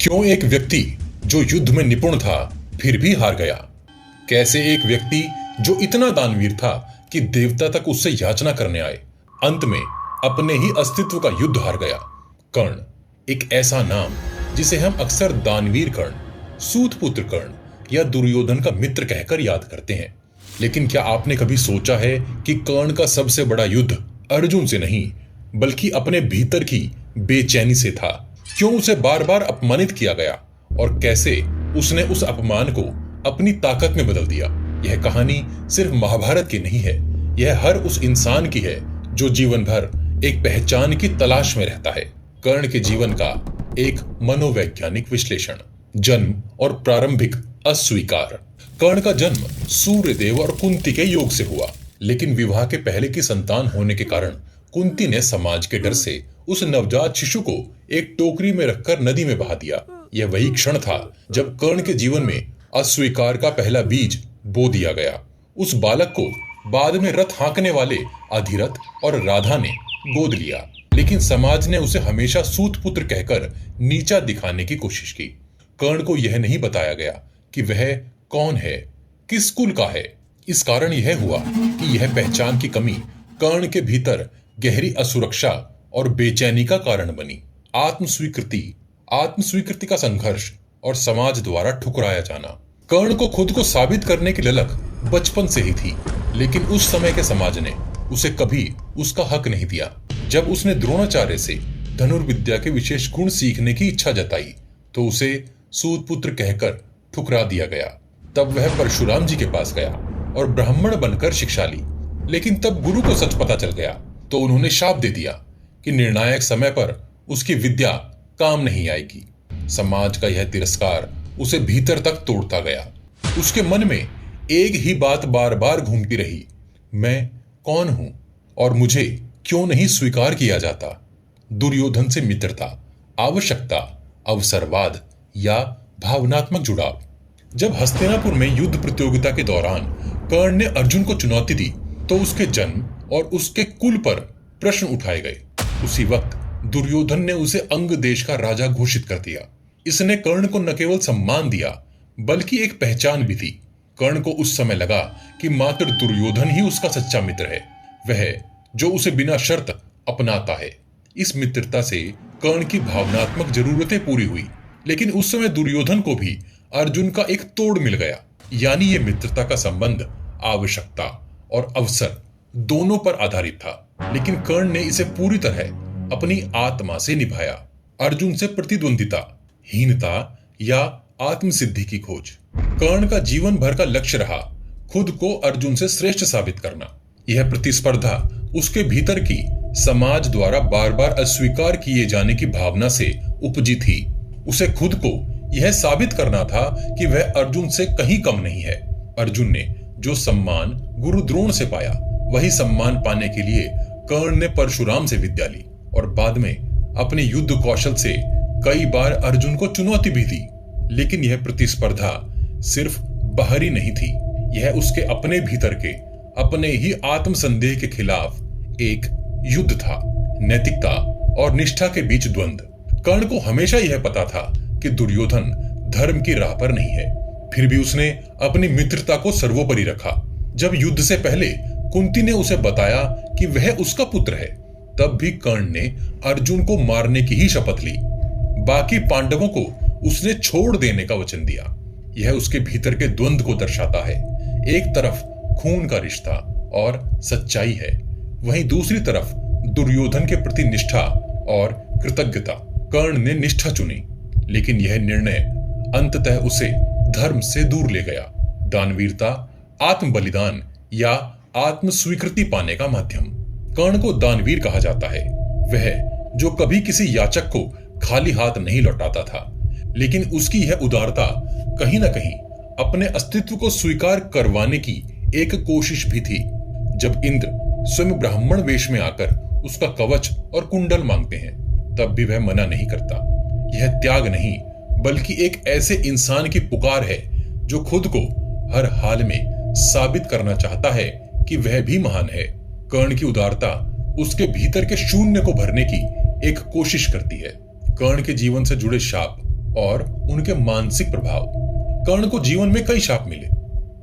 क्यों एक व्यक्ति जो युद्ध में निपुण था फिर भी हार गया? कैसे एक व्यक्ति जो इतना दानवीर था कि देवता तक उससे याचना करने आए, अंत में अपने ही अस्तित्व का युद्ध हार गया? कर्ण, एक ऐसा नाम जिसे हम अक्सर दानवीर कर्ण, सूतपुत्र कर्ण या दुर्योधन का मित्र कहकर याद करते हैं। लेकिन क्या आपने कभी सोचा है कि कर्ण का सबसे बड़ा युद्ध अर्जुन से नहीं बल्कि अपने भीतर की बेचैनी से था? क्यों उसे बार बार अपमानित किया गया और कैसे उसने उस अपमान को अपनी ताकत में बदल दिया? यह कहानी सिर्फ महाभारत की नहीं है, यह हर उस इंसान की है जो जीवन भर एक पहचान की तलाश में रहता है। कर्ण के जीवन का एक मनोवैज्ञानिक विश्लेषण। जन्म और प्रारंभिक अस्वीकार। कर्ण का जन्म सूर्यदेव और कुंती के योग से हुआ, लेकिन विवाह के पहले की संतान होने के कारण कुंती ने समाज के डर से उस नवजात शिशु को एक टोकरी में रखकर नदी में बहा दिया। यह वही क्षण था जब कर्ण के जीवन में अस्वीकार का पहला बीज बो दिया गया। उस बालक को बाद में रथ हाँकने वाले अधिरथ और राधा ने गोद लिया, लेकिन समाज ने उसे हमेशा सूतपुत्र कहकर नीचा दिखाने की कोशिश की। कर्ण को यह नहीं बताया गया कि वह कौन है, किस कुल का है। इस कारण यह हुआ कि यह पहचान की कमी कर्ण के भीतर गहरी असुरक्षा और बेचैनी का कारण बनी। आत्मस्वीकृति का संघर्ष और समाज द्वारा ठुकराया जाना। कर्ण को खुद को साबित करने की ललक बचपन से ही थी, लेकिन उस समय के समाज ने उसे कभी उसका हक नहीं दिया। जब उसने द्रोणाचार्य से धनुर्विद्या के विशेष गुण सीखने की इच्छा जताई तो उसे सूतपुत्र कहकर ठुकरा दिया गया। तब वह परशुराम जी के पास गया और ब्राह्मण बनकर शिक्षा ली, लेकिन तब गुरु को सच पता चल गया तो उन्होंने शाप दे दिया कि निर्णायक समय पर उसकी विद्या काम नहीं आएगी। समाज का यह तिरस्कार उसे भीतर तक तोड़ता गया। उसके मन में एक ही बात बार बार घूमती रही, मैं कौन हूं और मुझे क्यों नहीं स्वीकार किया जाता? दुर्योधन से मित्रता, आवश्यकता, अवसरवाद या भावनात्मक जुड़ाव। जब हस्तिनापुर में युद्ध प्रतियोगिता के दौरान कर्ण ने अर्जुन को चुनौती दी तो उसके जन्म और उसके कुल पर प्रश्न उठाए गए। उसी वक्त दुर्योधन ने उसे अंग देश का राजा घोषित कर दिया। इसने कर्ण को न केवल सम्मान दिया बल्कि एक पहचान भी दी। कर्ण को उस समय लगा कि मात्र दुर्योधन ही उसका सच्चा मित्र है, वह जो उसे बिना शर्त अपनाता है। इस मित्रता से कर्ण की भावनात्मक जरूरतें पूरी हुई, लेकिन उस समय दुर्योधन को भी अर्जुन का एक तोड़ मिल गया। यानी ये मित्रता का संबंध आवश्यकता और अवसर दोनों पर आधारित था, लेकिन कर्ण ने इसे पूरी तरह अपनी आत्मा से निभाया। अर्जुन से प्रतिद्वंदिता, हीनता या आत्मसिद्धि की खोज। कर्ण का जीवन भर का लक्ष्य रहा खुद को अर्जुन से श्रेष्ठ साबित करना। यह प्रतिस्पर्धा उसके भीतर की समाज द्वारा बार बार अस्वीकार किए जाने की भावना से उपजी थी। उसे खुद को यह साबित करना था कि वह अर्जुन से कहीं कम नहीं है। अर्जुन ने जो सम्मान गुरु द्रोण से पाया, वही सम्मान पाने के लिए कर्ण ने परशुराम से विद्या ली और बाद में अपने युद्ध कौशल से कई बार अर्जुन को चुनौती भी दी। लेकिन यह प्रतिस्पर्धा सिर्फ बाहरी नहीं थी, यह उसके अपने भीतर के अपने ही आत्मसंदेह के खिलाफ एक युद्ध था। नैतिकता और निष्ठा के बीच द्वंद्व। कर्ण को हमेशा यह पता था कि दुर्योधन धर्म की राह पर नहीं है, फिर भी उसने अपनी मित्रता को सर्वोपरि रखा। जब युद्ध से पहले कुंती ने उसे बताया कि वह उसका पुत्र है, तब भी कर्ण ने अर्जुन को मारने की ही शपथ ली। बाकी पांडवों को उसने छोड़ देने का वचन दिया। यह उसके भीतर के द्वंद्व को दर्शाता है। एक तरफ खून का रिश्ता और सच्चाई है, वहीं दूसरी तरफ दुर्योधन के प्रति निष्ठा और कृतज्ञता। कर्ण ने निष्ठा चुनी, लेकिन यह निर्णय अंततः उसे धर्म से दूर ले गया। दानवीरता, आत्म बलिदान या आत्म स्वीकृति पाने का माध्यम। कर्ण को दानवीर कहा जाता है, वह जो कभी किसी याचक को खाली हाथ नहीं लौटाता था, लेकिन उसकी यह उदारता कहीं ना कहीं अपने अस्तित्व को स्वीकार करवाने की एक कोशिश भी थी। जब इंद्र स्वयं ब्राह्मण वेश में आकर उसका कवच और कुंडल मांगते हैं, तब भी वह मना नहीं करता। यह त्याग नहीं बल्कि एक ऐसे इंसान की पुकार है जो खुद को हर हाल में साबित करना चाहता है कि वह भी महान है। कर्ण की उदारता उसके भीतर के शून्य को भरने की एक कोशिश करती है। कर्ण के जीवन से जुड़े शाप, और उनके मानसिक प्रभाव। कर्ण को जीवन में कई शाप मिले।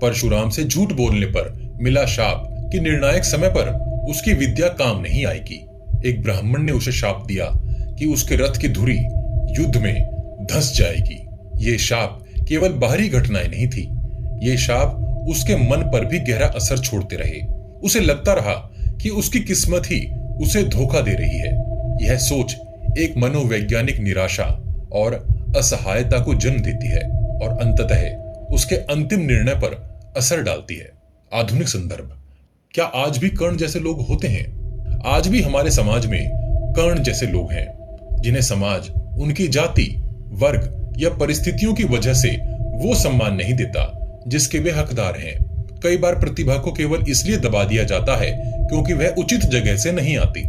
परशुराम से झूठ बोलने पर मिला शाप कि निर्णायक समय पर उसकी विद्या काम नहीं आएगी। एक ब्राह्मण ने उसे शाप दिया कि उसके रथ की धुरी युद्ध में धंस जाएगी। ये शाप केवल बाहरी घटनाएं नहीं थी, ये शाप उसके मन पर भी गहरा असर छोड़ते रहे। उसे लगता रहा कि उसकी किस्मत ही उसे धोखा दे रही है। यह सोच एक मनोवैज्ञानिक निराशा और असहायता को जन्म देती है और अंततः उसके अंतिम निर्णय पर असर डालती है। आधुनिक संदर्भ। क्या आज भी कर्ण जैसे लोग होते हैं? आज भी हमारे समाज में कर्ण जैसे लोग हैं जिन्हें समाज उनकी जाति, वर्ग या परिस्थितियों की वजह से वो सम्मान नहीं देता जिसके वे हकदार हैं। कई बार प्रतिभा को केवल इसलिए दबा दिया जाता है क्योंकि वह उचित जगह से नहीं आती।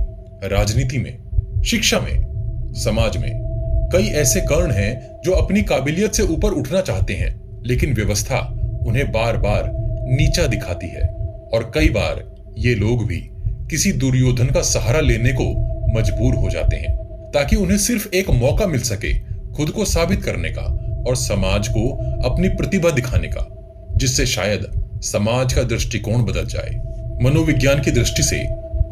राजनीति में, शिक्षा में, समाज में कई ऐसे कर्ण हैं जो अपनी काबिलियत से ऊपर उठना चाहते हैं, लेकिन व्यवस्था उन्हें बार बार नीचा दिखाती है। और कई बार ये लोग भी किसी दुर्योधन का सहारा लेने को मजबूर हो जाते हैं ताकि उन्हें सिर्फ एक मौका मिल सके खुद को साबित करने का और समाज को अपनी प्रतिभा दिखाने का, जिससे शायद समाज का दृष्टिकोण बदल जाए। मनोविज्ञान की दृष्टि से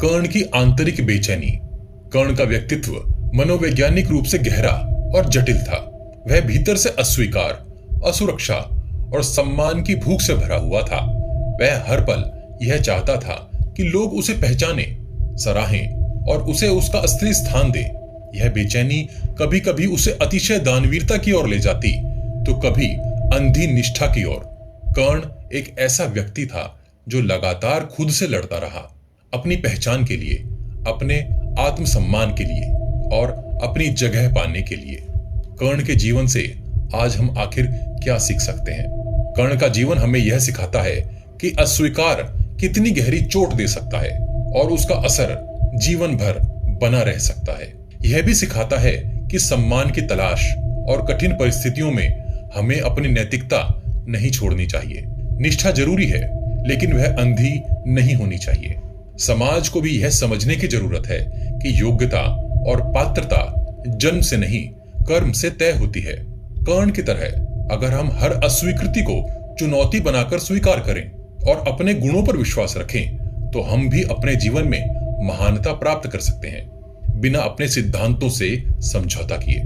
कर्ण की आंतरिक बेचैनी। कर्ण का व्यक्तित्व मनोवैज्ञानिक रूप से गहरा और जटिल था। वह भीतर से अस्वीकार, असुरक्षा और सम्मान की भूख से भरा हुआ था। वह हर पल यह चाहता था कि लोग उसे पहचाने, सराहें और उसे उसका असली स्थान दे। यह बेचैनी कभी कभी उसे अतिशय दानवीरता की ओर ले जाती तो कभी अंधी निष्ठा की ओर। कर्ण एक ऐसा व्यक्ति था जो लगातार खुद से लड़ता रहा, अपनी पहचान के लिए, अपने आत्मसम्मान के लिए और अपनी जगह पाने के लिए। कर्ण के जीवन से आज हम आखिर क्या सीख सकते हैं? कर्ण का जीवन हमें यह सिखाता है कि अस्वीकार कितनी गहरी चोट दे सकता है और उसका असर जीवन भर बना रह सकता है। यह भी सिखाता है कि सम्मान की तलाश और कठिन परिस्थितियों में हमें अपनी नैतिकता नहीं छोड़नी चाहिए। निष्ठा जरूरी है, लेकिन वह अंधी नहीं होनी चाहिए। समाज को भी यह समझने की जरूरत है कि योग्यता और पात्रता जन्म से नहीं, कर्म से तय होती है। कर्ण की तरह अगर हम हर अस्वीकृति को चुनौती बनाकर स्वीकार करें और अपने गुणों पर विश्वास रखें, तो हम भी अपने जीवन में महानता प्राप्त कर सकते हैं, बिना अपने सिद्धांतों से समझौता किए।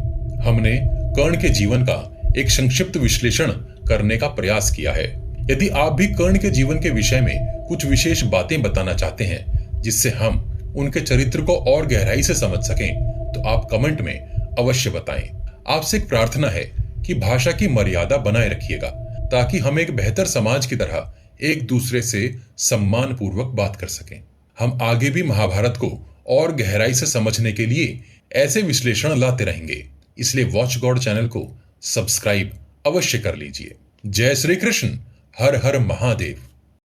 हमने कर्ण के जीवन का एक संक्षिप्त विश्लेषण करने का प्रयास किया है। यदि आप भी कर्ण के जीवन के विषय में कुछ विशेष बातें बताना चाहते हैं जिससे हम उनके चरित्र को और गहराई से समझ सकें, तो आप कमेंट में अवश्य बताएं। आपसे एक प्रार्थना है कि भाषा की मर्यादा बनाए रखिएगा ताकि हम एक बेहतर समाज की तरह एक दूसरे से सम्मान पूर्वक बात कर सकें। हम आगे भी महाभारत को और गहराई से समझने के लिए ऐसे विश्लेषण लाते रहेंगे, इसलिए वॉच गॉड चैनल को सब्सक्राइब अवश्य कर लीजिए। जय श्री कृष्ण। हर हर महादेव।